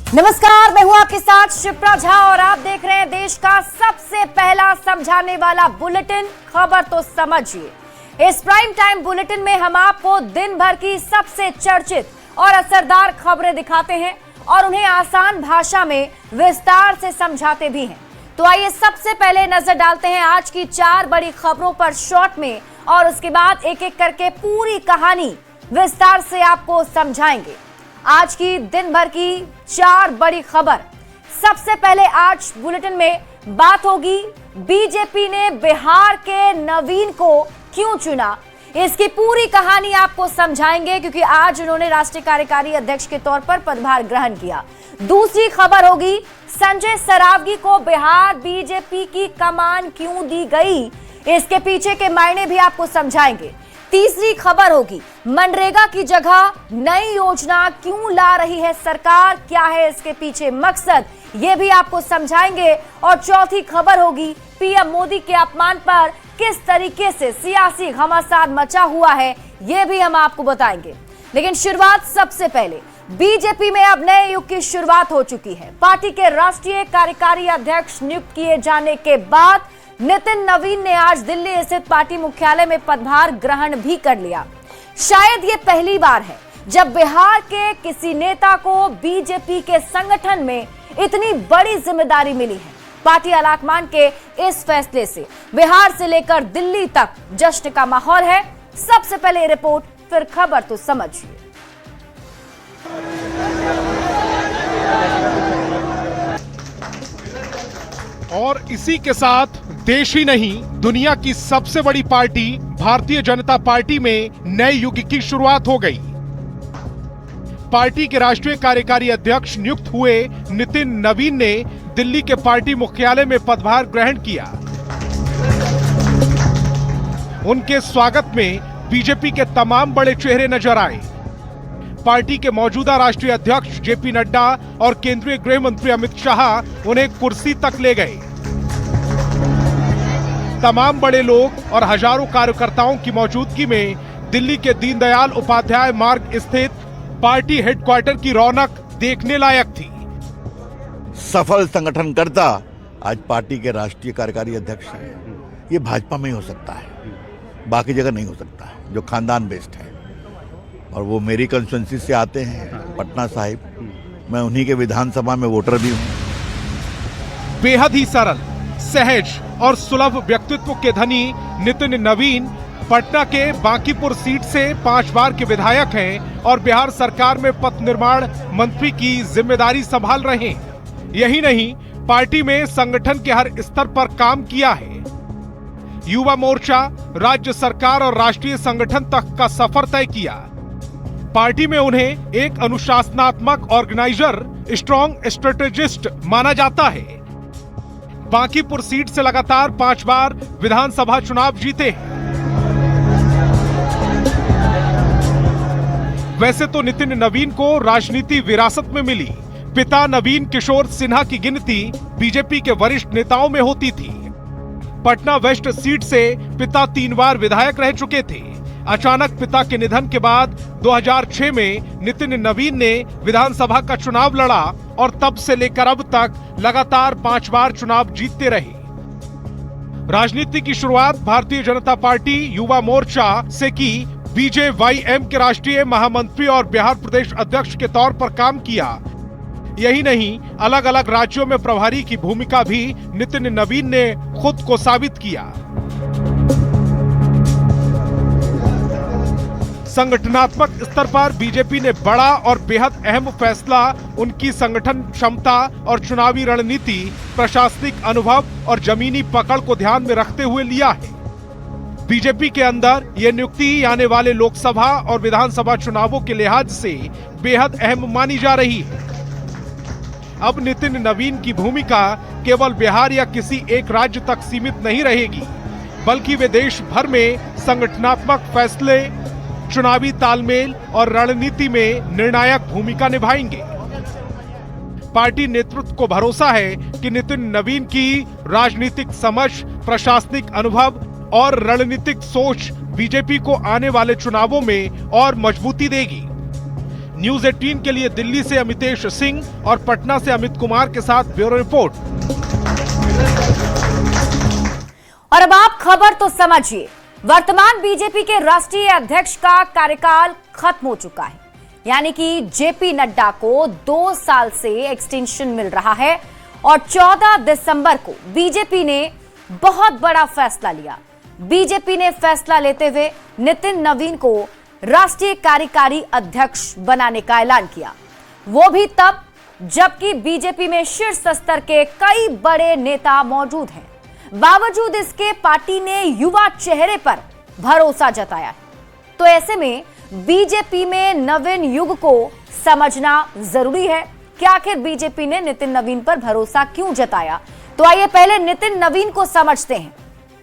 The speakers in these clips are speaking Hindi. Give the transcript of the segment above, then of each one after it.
नमस्कार, मैं हूं आपके साथ शिप्रा झा और आप देख रहे हैं देश का सबसे पहला समझाने वाला बुलेटिन खबर तो समझिए। इस प्राइम टाइम बुलेटिन में हम आपको दिन भर की सबसे चर्चित और असरदार खबरें दिखाते हैं और उन्हें आसान भाषा में विस्तार से समझाते भी हैं। तो आइए सबसे पहले नजर डालते हैं आज की 4 बड़ी खबरों पर शॉर्ट में और उसके बाद एक एक करके पूरी कहानी विस्तार से आपको समझाएंगे। आज की दिन भर की 4 बड़ी खबर। सबसे पहले आज बुलेटिन में बात होगी बीजेपी ने बिहार के नवीन को क्यों चुना। इसकी पूरी कहानी आपको समझाएंगे क्योंकि आज उन्होंने राष्ट्रीय कार्यकारी अध्यक्ष के तौर पर पदभार ग्रहण किया। दूसरी खबर होगी संजय सरावगी को बिहार बीजेपी की कमान क्यों दी गई, इसके पीछे के मायने भी आपको समझाएंगे। तीसरी खबर होगी मनरेगा की जगह नई योजना क्यों ला रही है सरकार, क्या है इसके पीछे मकसद, ये भी आपको समझाएंगे। और चौथी खबर होगी पीएम मोदी के अपमान पर किस तरीके से सियासी घमासान मचा हुआ है, ये भी हम आपको बताएंगे। लेकिन शुरुआत सबसे पहले बीजेपी में अब नए युग की शुरुआत हो चुकी है। पार्टी के राष्ट्रीय कार्यकारी अध्यक्ष नियुक्त किए जाने के बाद नितिन नवीन ने आज दिल्ली स्थित पार्टी मुख्यालय में पदभार ग्रहण भी कर लिया। शायद ये पहली बार है जब बिहार के किसी नेता को बीजेपी के संगठन में इतनी बड़ी जिम्मेदारी मिली है। पार्टी आलाकमान के इस फैसले से बिहार से लेकर दिल्ली तक जश्न का माहौल है। सबसे पहले रिपोर्ट, फिर खबर तो समझिए। और इसी के साथ देश ही नहीं दुनिया की सबसे बड़ी पार्टी भारतीय जनता पार्टी में नए युग की शुरुआत हो गई। पार्टी के राष्ट्रीय कार्यकारी अध्यक्ष नियुक्त हुए नितिन नवीन ने दिल्ली के पार्टी मुख्यालय में पदभार ग्रहण किया। उनके स्वागत में बीजेपी के तमाम बड़े चेहरे नजर आए। पार्टी के मौजूदा राष्ट्रीय अध्यक्ष जेपी नड्डा और केंद्रीय गृह मंत्री अमित शाह उन्हें कुर्सी तक ले गए। तमाम बड़े लोग और हजारों कार्यकर्ताओं की मौजूदगी में दिल्ली के दीनदयाल उपाध्याय मार्ग स्थित पार्टी हेडक्वार्टर की रौनक देखने लायक थी। सफल संगठनकर्ता आज पार्टी के राष्ट्रीय कार्यकारी अध्यक्ष हैं। ये भाजपा में ही हो सकता है, बाकी जगह नहीं हो सकता, जो खानदान बेस्ड है। और वो मेरी कंस्टिट्यूएंसी से आते हैं, पटना साहिब। मैं उन्हीं के विधानसभा में वोटर भी हूँ। बेहद ही सरल, सहज और सुलभ व्यक्तित्व के धनी नितिन नवीन पटना के बांकीपुर सीट से 5 बार के विधायक हैं और बिहार सरकार में पथ निर्माण मंत्री की जिम्मेदारी संभाल रहे हैं। यही नहीं, पार्टी में संगठन के हर स्तर पर काम किया है। युवा मोर्चा, राज्य सरकार और राष्ट्रीय संगठन तक का सफर तय किया। पार्टी में उन्हें एक अनुशासनात्मक ऑर्गेनाइजर, स्ट्रॉन्ग स्ट्रेटेजिस्ट माना जाता है। बांकीपुर सीट से लगातार 5 बार विधानसभा चुनाव जीते हैं। वैसे तो नितिन नवीन को राजनीति विरासत में मिली। पिता नवीन किशोर सिन्हा की गिनती बीजेपी के वरिष्ठ नेताओं में होती थी। पटना वेस्ट सीट से पिता 3 बार विधायक रह चुके थे। अचानक पिता के निधन के बाद 2006 में नितिन नवीन ने विधानसभा का चुनाव लड़ा और तब से लेकर अब तक लगातार 5 बार चुनाव जीतते रहे। राजनीति की शुरुआत भारतीय जनता पार्टी युवा मोर्चा से की। बीजेवाईएम के राष्ट्रीय महामंत्री और बिहार प्रदेश अध्यक्ष के तौर पर काम किया। यही नहीं, अलग अलग राज्यों में प्रभारी की भूमिका भी नितिन नवीन ने खुद को साबित किया। संगठनात्मक स्तर पर बीजेपी ने बड़ा और बेहद अहम फैसला उनकी संगठन क्षमता और चुनावी रणनीति, प्रशासनिक अनुभव और जमीनी पकड़ को ध्यान में रखते हुए लिया है। बीजेपी के अंदर यह नियुक्ति आने वाले लोकसभा और विधानसभा चुनावों के लिहाज से बेहद अहम मानी जा रही है। अब नितिन नवीन की भूमिका केवल बिहार या किसी एक राज्य तक सीमित नहीं रहेगी, बल्कि वे देश भर में संगठनात्मक फैसले, चुनावी तालमेल और रणनीति में निर्णायक भूमिका निभाएंगे। पार्टी नेतृत्व को भरोसा है कि नितिन नवीन की राजनीतिक समझ, प्रशासनिक अनुभव और रणनीतिक सोच बीजेपी को आने वाले चुनावों में और मजबूती देगी। न्यूज 18 के लिए दिल्ली से अमितेश सिंह और पटना से अमित कुमार के साथ ब्यूरो रिपोर्ट। और अब आप खबर तो समझिए, वर्तमान बीजेपी के राष्ट्रीय अध्यक्ष का कार्यकाल खत्म हो चुका है, यानी कि जेपी नड्डा को 2 साल से एक्सटेंशन मिल रहा है और 14 दिसंबर को बीजेपी ने बहुत बड़ा फैसला लिया। बीजेपी ने फैसला लेते हुए नितिन नवीन को राष्ट्रीय कार्यकारी अध्यक्ष बनाने का ऐलान किया, वो भी तब जबकि बीजेपी में शीर्ष स्तर के कई बड़े नेता मौजूद हैं। बावजूद इसके पार्टी ने युवा चेहरे पर भरोसा जताया। तो ऐसे में बीजेपी में नवीन युग को समझना जरूरी है कि आखिर बीजेपी ने नितिन नवीन पर भरोसा क्यों जताया। तो आइए पहले नितिन नवीन को समझते हैं।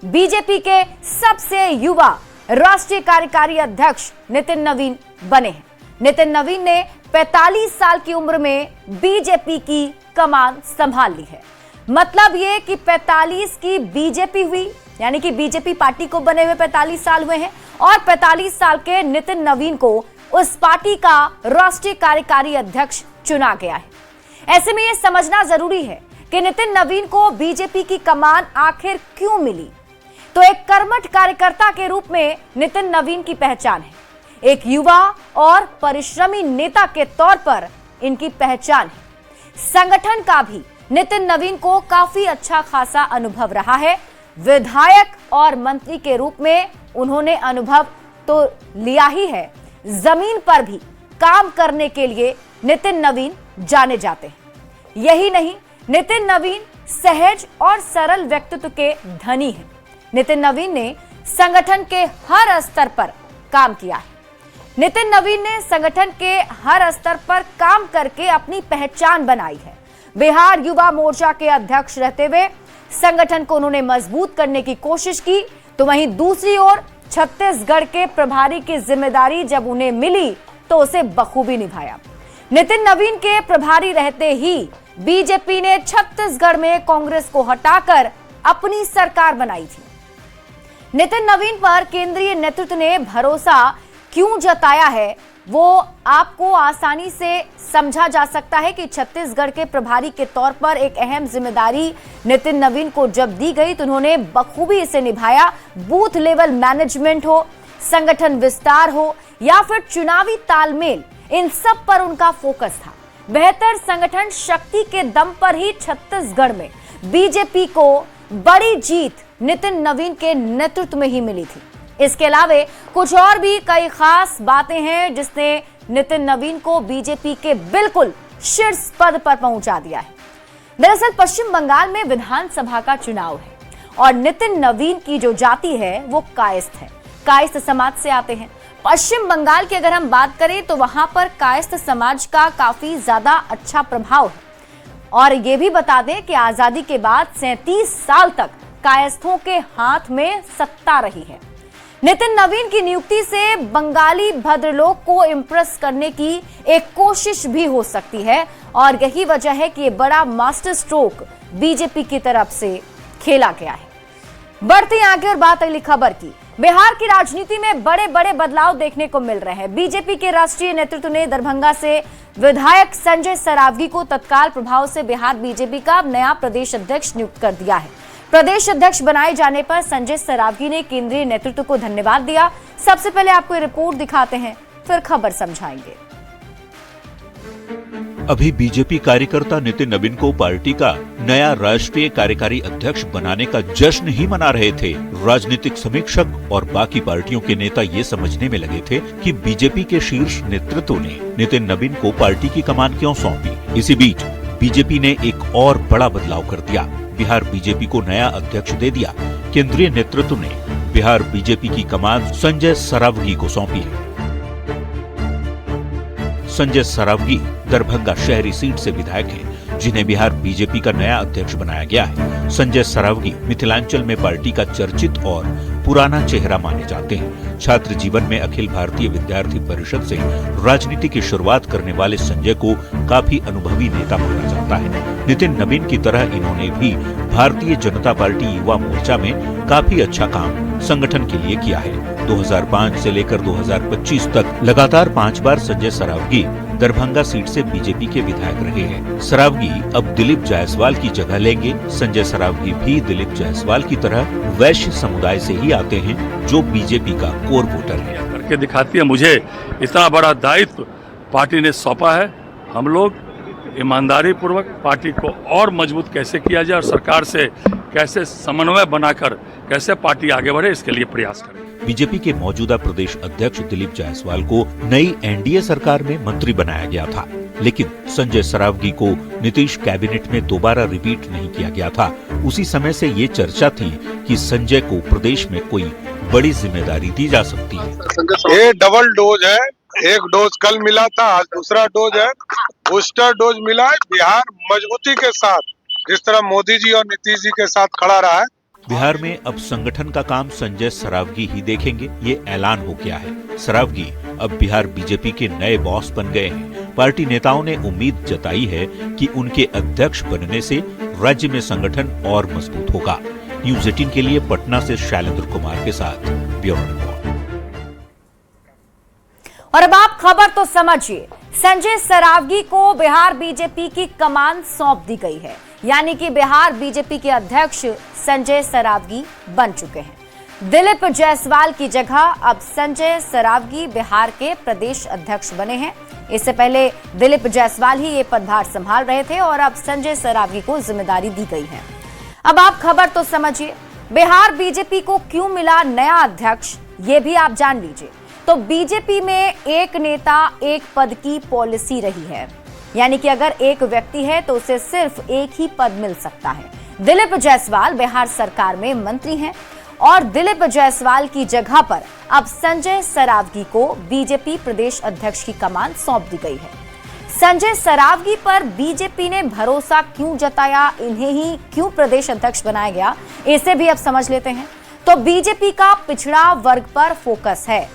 बीजेपी के सबसे युवा राष्ट्रीय कार्यकारी अध्यक्ष नितिन नवीन बने हैं। नितिन नवीन ने 45 साल की उम्र में बीजेपी की कमान संभाल ली है। मतलब ये कि 45 की बीजेपी हुई, यानी कि बीजेपी पार्टी को बने हुए 45 साल हुए हैं और 45 साल के नितिन नवीन को उस पार्टी का राष्ट्रीय कार्यकारी अध्यक्ष चुना गया है। ऐसे में यह समझना जरूरी है कि नितिन नवीन को बीजेपी की कमान आखिर क्यों मिली। तो एक कर्मठ कार्यकर्ता के रूप में नितिन नवीन की पहचान है, एक युवा और परिश्रमी नेता के तौर पर इनकी पहचान है। संगठन का भी नितिन नवीन को काफी अच्छा खासा अनुभव रहा है। विधायक और मंत्री के रूप में उन्होंने अनुभव तो लिया ही है, जमीन पर भी काम करने के लिए नितिन नवीन जाने जाते हैं। यही नहीं, नितिन नवीन सहज और सरल व्यक्तित्व के धनी हैं। नितिन नवीन ने संगठन के हर स्तर पर काम किया है। नितिन नवीन ने संगठन के हर स्तर पर काम करके अपनी पहचान बनाई है। बिहार युवा मोर्चा के अध्यक्ष रहते हुए संगठन को उन्होंने मजबूत करने की कोशिश की, तो वहीं दूसरी ओर छत्तीसगढ़ के प्रभारी की जिम्मेदारी जब उन्हें मिली तो उसे बखूबी निभाया। नितिन नवीन के प्रभारी रहते ही बीजेपी ने छत्तीसगढ़ में कांग्रेस को हटाकर अपनी सरकार बनाई थी। नितिन नवीन पर केंद्रीय नेतृत्व ने भरोसा क्यों जताया है वो आपको आसानी से समझा जा सकता है कि छत्तीसगढ़ के प्रभारी के तौर पर एक अहम जिम्मेदारी नितिन नवीन को जब दी गई तो उन्होंने बखूबी इसे निभाया। बूथ लेवल मैनेजमेंट हो, संगठन विस्तार हो या फिर चुनावी तालमेल, इन सब पर उनका फोकस था। बेहतर संगठन शक्ति के दम पर ही छत्तीसगढ़ में बीजेपी को बड़ी जीत नितिन नवीन के नेतृत्व में ही मिली थी। इसके अलावा कुछ और भी कई खास बातें हैं जिसने नितिन नवीन को बीजेपी के बिल्कुल शीर्ष पद पर पहुंचा दिया है। दरअसल पश्चिम बंगाल में विधानसभा का चुनाव है और नितिन नवीन की जो जाति है वो कायस्थ है, कायस्थ समाज से आते हैं। पश्चिम बंगाल की अगर हम बात करें तो वहां पर कायस्थ समाज का काफी ज्यादा अच्छा प्रभाव है। और ये भी बता दें कि आजादी के बाद 37 साल तक कायस्थों के हाथ में सत्ता रही है। नितिन नवीन की नियुक्ति से बंगाली भद्रलोक को इंप्रेस करने की एक कोशिश भी हो सकती है और यही वजह है कि ये बड़ा मास्टर स्ट्रोक बीजेपी की तरफ से खेला गया है। बढ़ते आगे और बात अगली खबर की। बिहार की राजनीति में बड़े बड़े बदलाव देखने को मिल रहे हैं। बीजेपी के राष्ट्रीय नेतृत्व ने दरभंगा से विधायक संजय सरावगी को तत्काल प्रभाव से बिहार बीजेपी का नया प्रदेश अध्यक्ष नियुक्त कर दिया है। प्रदेश अध्यक्ष बनाए जाने पर संजय सरावगी ने केंद्रीय नेतृत्व को धन्यवाद दिया। सबसे पहले आपको रिपोर्ट दिखाते हैं, फिर खबर समझाएंगे। अभी बीजेपी कार्यकर्ता नितिन नवीन को पार्टी का नया राष्ट्रीय कार्यकारी अध्यक्ष बनाने का जश्न ही मना रहे थे। राजनीतिक समीक्षक और बाकी पार्टियों के नेता ये समझने में लगे थे कि बीजेपी के शीर्ष नेतृत्व ने नितिन नवीन को पार्टी की कमान क्यों सौंपी। इसी बीच बीजेपी ने एक और बड़ा बदलाव कर दिया, बिहार बीजेपी को नया अध्यक्ष दे दिया। केंद्रीय नेतृत्व ने बिहार बीजेपी की कमान संजय सरावगी को सौंपी है। संजय सरावगी दरभंगा शहरी सीट से विधायक हैं, जिन्हें बिहार बीजेपी का नया अध्यक्ष बनाया गया है। संजय सरावगी मिथिलांचल में पार्टी का चर्चित और पुराना चेहरा माने जाते हैं। छात्र जीवन में अखिल भारतीय विद्यार्थी परिषद से राजनीति की शुरुआत करने वाले संजय को काफी अनुभवी नेता माना जाता है। नितिन नवीन की तरह इन्होंने भी भारतीय जनता पार्टी युवा मोर्चा में काफी अच्छा काम संगठन के लिए किया है। 2005 से लेकर 2025 तक लगातार 5 बार संजय सरावगी दरभंगा सीट से बीजेपी के विधायक रहे हैं। सरावगी अब दिलीप जायसवाल की जगह लेंगे। संजय सरावगी भी दिलीप जायसवाल की तरह वैश्य समुदाय से ही आते हैं, जो बीजेपी का कोर वोटर है। करके दिखाती है। मुझे इतना बड़ा दायित्व पार्टी ने सौंपा है। हम लोग ईमानदारी पूर्वक पार्टी को और मजबूत कैसे किया जाए और सरकार से कैसे समन्वय बनाकर कैसे पार्टी आगे बढ़े, इसके लिए प्रयास करें। बीजेपी के मौजूदा प्रदेश अध्यक्ष दिलीप जायसवाल को नई एनडीए सरकार में मंत्री बनाया गया था, लेकिन संजय सरावगी को नीतीश कैबिनेट में दोबारा रिपीट नहीं किया गया था। उसी समय से ये चर्चा थी कि संजय को प्रदेश में कोई बड़ी जिम्मेदारी दी जा सकती है। ये डबल डोज है, एक डोज कल मिला था, आज दूसरा डोज है, बूस्टर डोज मिला है। बिहार मजबूती के साथ, जिस तरह मोदी जी और नीतीश जी के साथ खड़ा रहा है, बिहार में अब संगठन का काम संजय सरावगी ही देखेंगे, ये ऐलान हो गया है। सरावगी अब बिहार बीजेपी के नए बॉस बन गए हैं। पार्टी नेताओं ने उम्मीद जताई है कि उनके अध्यक्ष बनने से राज्य में संगठन और मजबूत होगा। न्यूज़ 18 के लिए पटना से शैलेंद्र कुमार के साथ ब्यूरो रिपोर्ट। और अब आप खबर तो समझिए, संजय सरावगी को बिहार बीजेपी की कमान सौंप दी गई है, यानी कि बिहार बीजेपी के अध्यक्ष संजय सरावगी बन चुके हैं। दिलीप जायसवाल की जगह अब संजय सरावगी बिहार के प्रदेश अध्यक्ष बने हैं। इससे पहले दिलीप जायसवाल ही ये पदभार संभाल रहे थे और अब संजय सरावगी को जिम्मेदारी दी गई है। अब आप खबर तो समझिए, बिहार बीजेपी को क्यों मिला नया अध्यक्ष, ये भी आप जान लीजिए। तो बीजेपी में एक नेता एक पद की पॉलिसी रही है, यानी कि अगर एक व्यक्ति है तो उसे सिर्फ एक ही पद मिल सकता है। दिलीप जायसवाल बिहार सरकार में मंत्री हैं और दिलीप जायसवाल की जगह पर अब संजय सरावगी को बीजेपी प्रदेश अध्यक्ष की कमान सौंप दी गई है। संजय सरावगी पर बीजेपी ने भरोसा क्यों जताया, इन्हें ही क्यों प्रदेश अध्यक्ष बनाया गया, इसे भी अब समझ लेते हैं। तो बीजेपी का पिछड़ा वर्ग पर फोकस है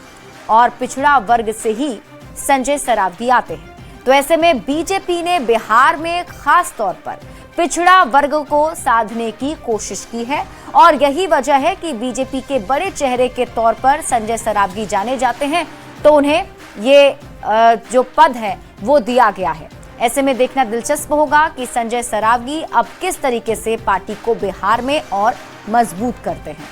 और पिछड़ा वर्ग से ही संजय सरावगी आते हैं। तो ऐसे में बीजेपी ने बिहार में खास तौर पर पिछड़ा वर्ग को साधने की कोशिश की है और यही वजह है कि बीजेपी के बड़े चेहरे के तौर पर संजय सरावगी जाने जाते हैं, तो उन्हें ये जो पद है वो दिया गया है। ऐसे में देखना दिलचस्प होगा कि संजय सरावगी अब किस तरीके से पार्टी को बिहार में और मजबूत करते हैं।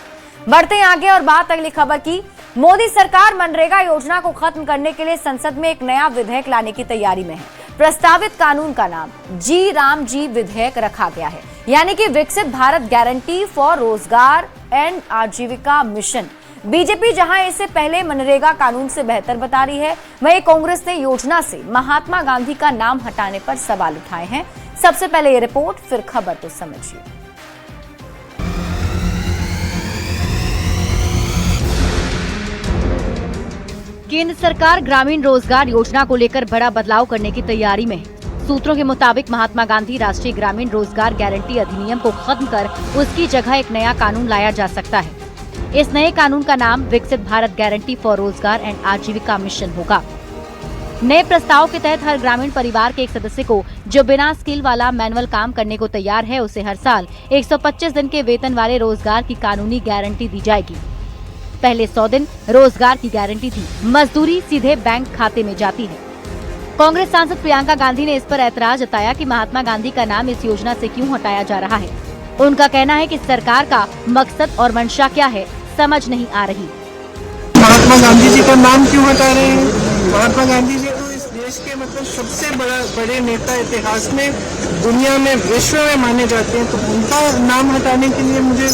बढ़ते हैं आगे और बात अगली खबर की। मोदी सरकार मनरेगा योजना को खत्म करने के लिए संसद में एक नया विधेयक लाने की तैयारी में है। प्रस्तावित कानून का नाम जी राम जी विधेयक रखा गया है, यानी कि विकसित भारत गारंटी फॉर रोजगार एंड आजीविका मिशन। बीजेपी जहां इसे पहले मनरेगा कानून से बेहतर बता रही है, वहीं कांग्रेस ने योजना से महात्मा गांधी का नाम हटाने पर सवाल उठाए हैं। सबसे पहले ये रिपोर्ट, फिर खबर तो समझिए। केंद्र सरकार ग्रामीण रोजगार योजना को लेकर बड़ा बदलाव करने की तैयारी में है। सूत्रों के मुताबिक महात्मा गांधी राष्ट्रीय ग्रामीण रोजगार गारंटी अधिनियम को खत्म कर उसकी जगह एक नया कानून लाया जा सकता है। इस नए कानून का नाम विकसित भारत गारंटी फॉर रोजगार एंड आजीविका मिशन होगा। नए प्रस्ताव के तहत हर ग्रामीण परिवार के एक सदस्य को जो बिना स्किल वाला मैनुअल काम करने को तैयार है, उसे हर साल 125 दिन के वेतन वाले रोजगार की कानूनी गारंटी दी जाएगी। पहले 100 दिन रोजगार की गारंटी थी, मजदूरी सीधे बैंक खाते में जाती है। कांग्रेस सांसद प्रियंका गांधी ने इस पर ऐतराज जताया कि महात्मा गांधी का नाम इस योजना से क्यों हटाया जा रहा है। उनका कहना है कि सरकार का मकसद और मंशा क्या है, समझ नहीं आ रही। महात्मा गांधी जी का नाम क्यों हटा रहे हैं? महात्मा गांधी जी तो इस देश के सबसे बड़े नेता इतिहास में, दुनिया में, विश्व में माने जाते हैं, तो उनका नाम हटाने के लिए मुझे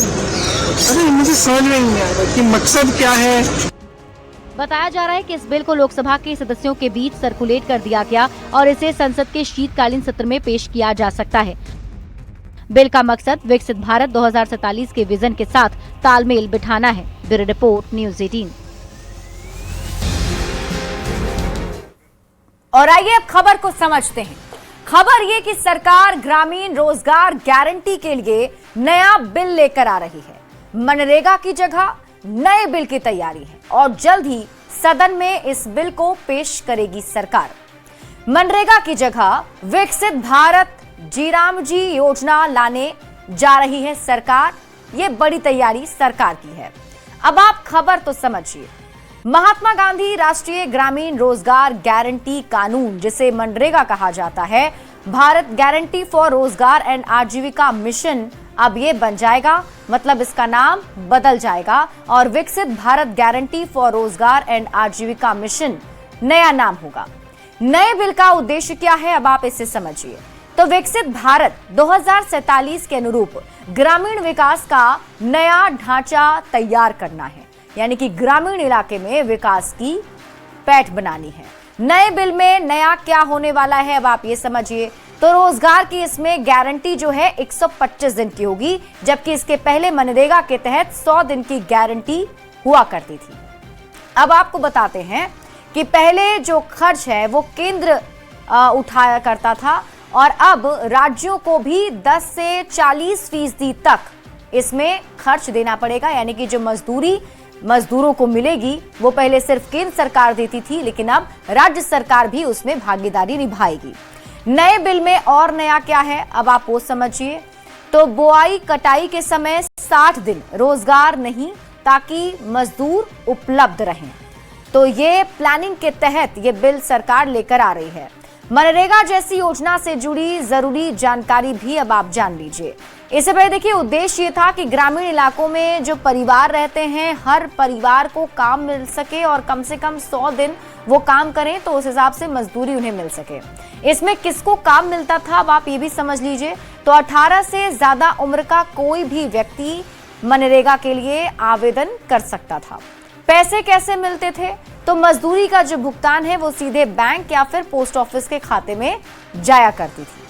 समझ में नहीं आ रहा कि मकसद क्या है। बताया जा रहा है कि इस बिल को लोकसभा के सदस्यों के बीच सर्कुलेट कर दिया गया और इसे संसद के शीतकालीन सत्र में पेश किया जा सकता है। बिल का मकसद विकसित भारत 2047 के विजन के साथ तालमेल बिठाना है। Bureau report, news 18। और आइए अब खबर को समझते हैं। खबर ये कि सरकार ग्रामीण रोजगार गारंटी के लिए नया बिल लेकर आ रही है। मनरेगा की जगह नए बिल की तैयारी है और जल्द ही सदन में इस बिल को पेश करेगी सरकार। मनरेगा की जगह विकसित भारत जी राम जी योजना लाने जा रही है सरकार। ये बड़ी तैयारी सरकार की है। अब आप खबर तो समझिए, महात्मा गांधी राष्ट्रीय ग्रामीण रोजगार गारंटी कानून, जिसे मनरेगा कहा जाता है, भारत गारंटी फॉर रोजगार एंड आजीविका मिशन, अब ये बन जाएगा, मतलब इसका नाम बदल जाएगा और विकसित भारत गारंटी फॉर रोजगार एंड आजीविका मिशन नया नाम होगा। नए बिल का उद्देश्य क्या है, अब आप इसे समझिए। तो विकसित भारत 2047 के अनुरूप ग्रामीण विकास का नया ढांचा तैयार करना है, यानी कि ग्रामीण इलाके में विकास की पैठ बनानी है। नए बिल में नया क्या होने वाला है, अब आप ये समझिए। तो रोजगार की इसमें गारंटी जो है 125 दिन की होगी, जबकि इसके पहले मनरेगा के तहत 100 दिन की गारंटी हुआ करती थी। अब आपको बताते हैं कि पहले जो खर्च है वो केंद्र उठाया करता था और अब राज्यों को भी 10 से 40% तक इसमें खर्च देना पड़ेगा, यानी कि जो मजदूरों को मिलेगी वो पहले सिर्फ केंद्र सरकार देती थी, लेकिन अब राज्य सरकार भी उसमें भागीदारी निभाएगी। नए बिल में और नया क्या है, अब आप वो समझिए। तो बुआई कटाई के समय 60 दिन रोजगार नहीं, ताकि मजदूर उपलब्ध रहें। तो ये प्लानिंग के तहत ये बिल सरकार लेकर आ रही है। मनरेगा जैसी योजना से जुड़ी जरूरी जानकारी भी अब आप जान लीजिए। इससे पहले देखिए, उद्देश्य ये था कि ग्रामीण इलाकों में जो परिवार रहते हैं, हर परिवार को काम मिल सके और कम से कम 100 दिन वो काम करें, तो उस हिसाब से मजदूरी उन्हें मिल सके। इसमें किसको काम मिलता था, अब आप ये भी समझ लीजिए। तो 18 से ज्यादा उम्र का कोई भी व्यक्ति मनरेगा के लिए आवेदन कर सकता था। पैसे कैसे मिलते थे, तो मजदूरी का जो भुगतान है वो सीधे बैंक या फिर पोस्ट ऑफिस के खाते में जाया करती थी।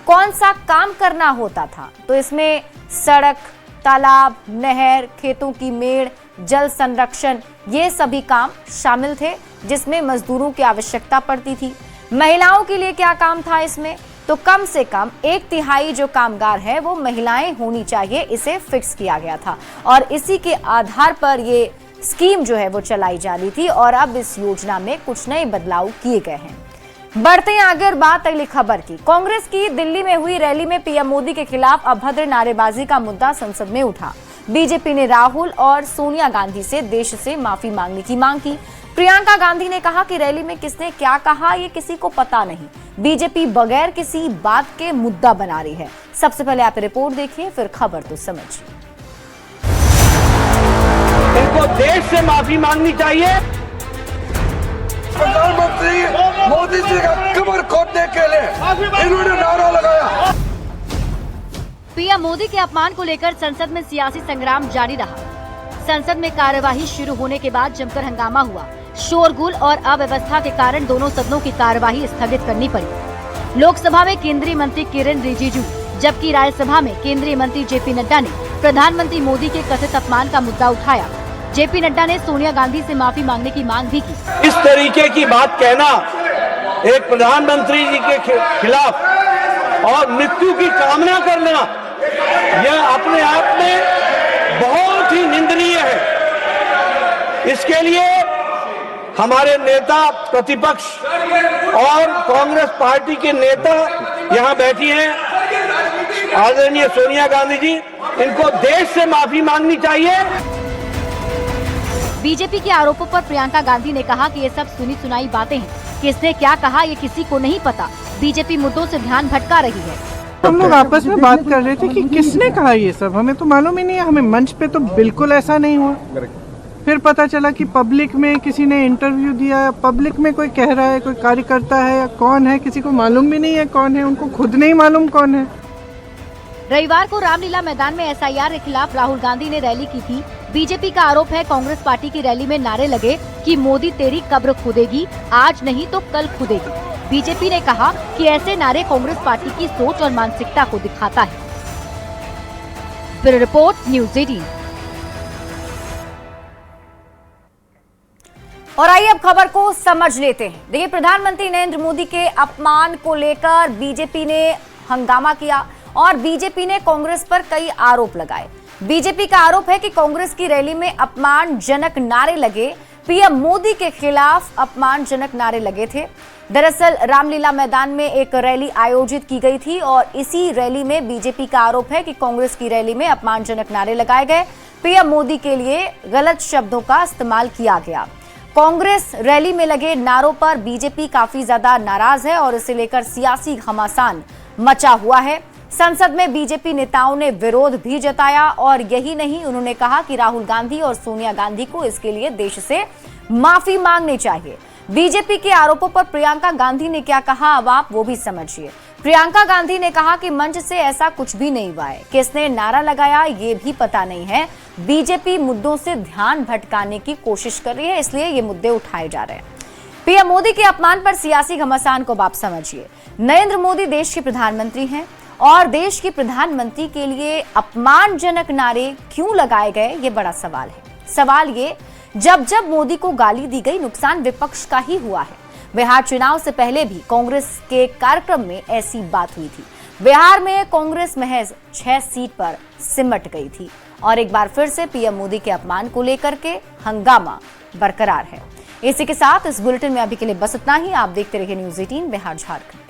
कौन सा काम करना होता था, तो इसमें सड़क, तालाब, नहर, खेतों की मेड़, जल संरक्षण, ये सभी काम शामिल थे जिसमें मजदूरों की आवश्यकता पड़ती थी। महिलाओं के लिए क्या काम था इसमें, तो कम से कम 1/3 जो कामगार है वो महिलाएं होनी चाहिए, इसे फिक्स किया गया था और इसी के आधार पर ये स्कीम जो है वो चलाई जा रही थी और अब इस योजना में कुछ नए बदलाव किए गए हैं। बढ़ते हैं आगे और बात अगली खबर की। कांग्रेस की दिल्ली में हुई रैली में पीएम मोदी के खिलाफ अभद्र नारेबाजी का मुद्दा संसद में उठा। बीजेपी ने राहुल और सोनिया गांधी से देश से माफी मांगने की मांग की। प्रियंका गांधी ने कहा कि रैली में किसने क्या कहा ये किसी को पता नहीं, बीजेपी बगैर किसी बात के मुद्दा बना रही है। सबसे पहले आप रिपोर्ट देखिए, फिर खबर तो समझिए। इनको देश से माफी मांगनी चाहिए। प्रधानमंत्री मोदी जी का कमर खोदने के लिए इन्होंने नारा लगाया। पीएम मोदी के अपमान को लेकर संसद में सियासी संग्राम जारी रहा। संसद में कार्यवाही शुरू होने के बाद जमकर हंगामा हुआ। शोरगुल और अव्यवस्था के कारण दोनों सदनों की कार्यवाही स्थगित करनी पड़ी। लोकसभा में केंद्रीय मंत्री किरेन रिजिजू, जबकि राज्यसभा में केंद्रीय मंत्री जेपी नड्डा ने प्रधानमंत्री मोदी के कथित अपमान का मुद्दा उठाया। जेपी नड्डा ने सोनिया गांधी से माफी मांगने की मांग भी की। इस तरीके की बात कहना एक प्रधानमंत्री जी के खिलाफ और मृत्यु की कामना करना, यह अपने आप में बहुत ही निंदनीय है। इसके लिए हमारे नेता प्रतिपक्ष और कांग्रेस पार्टी के नेता यहाँ बैठी हैं, आदरणीय सोनिया गांधी जी, इनको देश से माफी मांगनी चाहिए। बीजेपी के आरोपों पर प्रियंका गांधी ने कहा कि ये सब सुनी सुनाई बातें हैं, किसने क्या कहा ये किसी को नहीं पता। बीजेपी मुद्दों से ध्यान भटका रही है। हम लोग आपस में बात कर रहे थे कि किसने कहा ये सब, हमें तो मालूम ही नहीं है। हमें मंच पे तो बिल्कुल ऐसा नहीं हुआ। फिर पता चला कि पब्लिक में किसी ने इंटरव्यू दिया, पब्लिक में कोई कह रहा है, कोई कार्यकर्ता है या कौन है, किसी को मालूम भी नहीं है कौन है, उनको खुद नहीं मालूम कौन है। रविवार को रामलीला मैदान में एसआईआर के खिलाफ राहुल गांधी ने रैली की थी। बीजेपी का आरोप है कांग्रेस पार्टी की रैली में नारे लगे कि मोदी तेरी कब्र खुदेगी, आज नहीं तो कल खुदेगी। बीजेपी ने कहा कि ऐसे नारे कांग्रेस पार्टी की सोच और मानसिकता को दिखाता है। Bureau report, news 18। और आइए अब खबर को समझ लेते हैं। देखिए, प्रधानमंत्री नरेंद्र मोदी के अपमान को लेकर बीजेपी ने हंगामा किया और बीजेपी ने कांग्रेस पर कई आरोप लगाए। बीजेपी का आरोप है कि कांग्रेस की रैली में अपमानजनक नारे लगे, पीएम मोदी के खिलाफ अपमानजनक नारे लगे थे। दरअसल रामलीला मैदान में एक रैली आयोजित की गई थी और इसी रैली में बीजेपी का आरोप है कि कांग्रेस की रैली में अपमानजनक नारे लगाए गए, पीएम मोदी के लिए गलत शब्दों का इस्तेमाल किया गया। कांग्रेस रैली में लगे नारों पर बीजेपी काफी ज्यादा नाराज है और इसे लेकर सियासी घमासान मचा हुआ है। संसद में बीजेपी नेताओं ने विरोध भी जताया और यही नहीं, उन्होंने कहा कि राहुल गांधी और सोनिया गांधी को इसके लिए देश से माफी मांगनी चाहिए। बीजेपी के आरोपों पर प्रियंका गांधी ने क्या कहा, अब आप वो भी समझिए। प्रियंका गांधी ने कहा कि मंच से ऐसा कुछ भी नहीं हुआ है, किसने नारा लगाया ये भी पता नहीं है। बीजेपी मुद्दों से ध्यान भटकाने की कोशिश कर रही है, इसलिए ये मुद्दे उठाए जा रहे हैं। पीएम मोदी के अपमान पर सियासी घमासान को आप समझिए। नरेंद्र मोदी देश के प्रधानमंत्री हैं और देश के प्रधानमंत्री के लिए अपमानजनक नारे क्यों लगाए गए, ये बड़ा सवाल है। सवाल ये, जब जब मोदी को गाली दी गई, नुकसान विपक्ष का ही हुआ है। बिहार चुनाव से पहले भी कांग्रेस के कार्यक्रम में ऐसी बात हुई थी। बिहार में कांग्रेस महज 6 सीट पर सिमट गई थी और एक बार फिर से पीएम मोदी के अपमान को लेकर के हंगामा बरकरार है। इसी के साथ इस बुलेटिन में अभी के लिए बस इतना ही। आप देखते रहिए न्यूज़ 18 बिहार झारखंड।